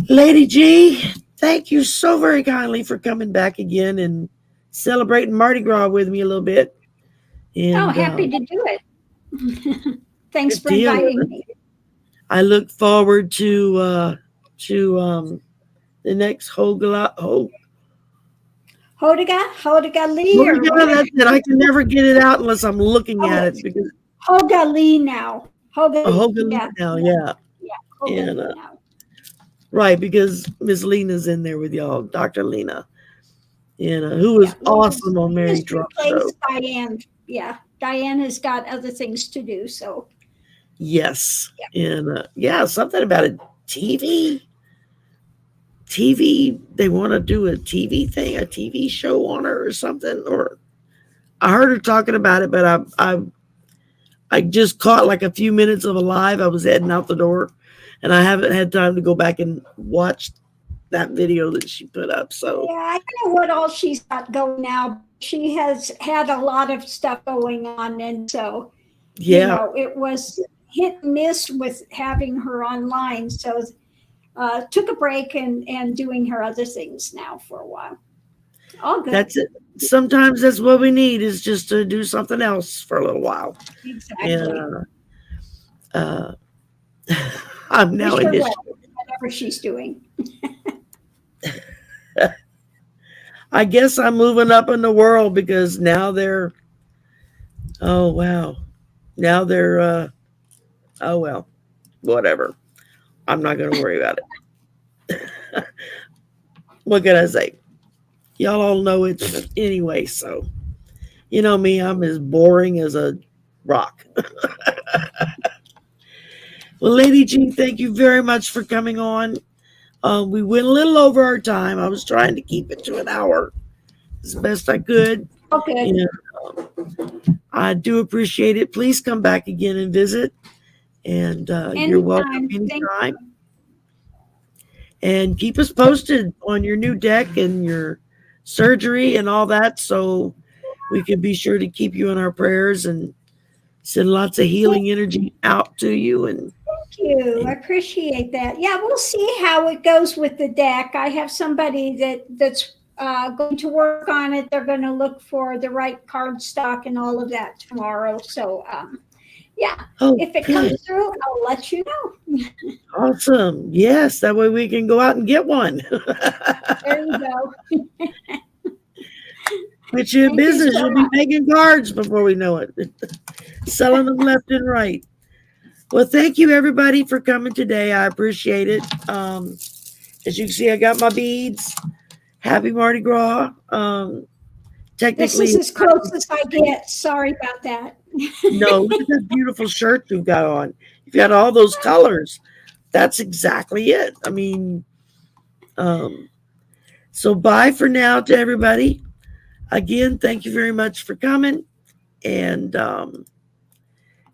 Lady G, thank you so very kindly for coming back again and celebrating Mardi Gras with me a little bit. And, happy to do it. Thanks for inviting me. I look forward to the next Hodiga Lee. That's it. I can never get it out unless I'm looking at it because Hoga Lee now. Hoga Lee now, yeah. And, now. Right, because Miss Lena's in there with y'all, Dr. Lena. Who was awesome on Mary's Drop Show. By Ann, Diana's got other things to do. So Yes. yeah. And something about a TV. They want to do a TV thing, a TV show on her or something. Or I heard her talking about it, but I just caught like a few minutes of a live. I was heading out the door, and I haven't had time to go back and watch that video that she put up. So Yeah, I don't know what all she's got going now. She has had a lot of stuff going on, and so yeah, it was hit and miss with having her online. So took a break and doing her other things now for a while. All good. that's it. Sometimes that's what we need, is just to do something else for a little while. Exactly. And I'm now Wish in her this. well, whatever she's doing. I guess I'm moving up in the world because now they're. Oh wow! Now they're. Oh well, whatever. I'm not going to worry about it. What can I say? Y'all all know it anyway. So, you know me, I'm as boring as a rock. Well, Lady G, thank you very much for coming on. We went a little over our time. I was trying to keep it to an hour as best I could. Okay. And, I do appreciate it. Please come back again and visit. And you're welcome anytime. And keep us posted on your new deck and your surgery and all that, so we can be sure to keep you in our prayers and send lots of healing energy out to you. And thank you. I appreciate that. Yeah, we'll see how it goes with the deck. I have somebody that's going to work on it. They're going to look for the right card stock and all of that tomorrow. So yeah, if it comes through, I'll let you know. Awesome. Yes, that way we can go out and get one. There you go. Put you in business. You'll be making cards before we know it. Selling them left and right. Well, thank you everybody for coming today. I appreciate it. As you can see, I got my beads. Happy Mardi Gras. Technically, this is as close as I get. Sorry about that. No, look at this beautiful shirt you've got on. You've got all those colors. That's exactly it. I mean, so bye for now to everybody. Again, thank you very much for coming. And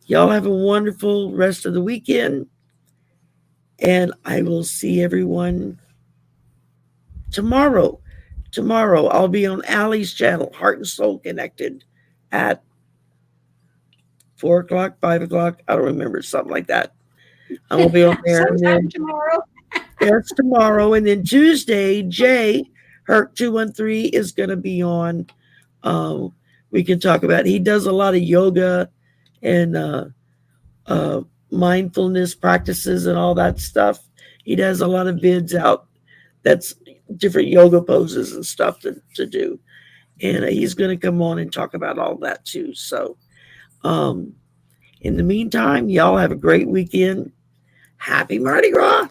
y'all have a wonderful rest of the weekend. And I will see everyone tomorrow. Tomorrow, I'll be on Allie's channel, Heart and Soul Connected, at 4 o'clock, 5 o'clock. I don't remember, something like that. I will be on there. Sometime tomorrow. That's tomorrow. And then Tuesday, Jay, Herc 213, is going to be on. We can talk about, he does a lot of yoga and mindfulness practices and all that stuff. He does a lot of vids out. That's different yoga poses and stuff to do. And he's going to come on and talk about all that too. So, in the meantime, y'all have a great weekend. Happy Mardi Gras.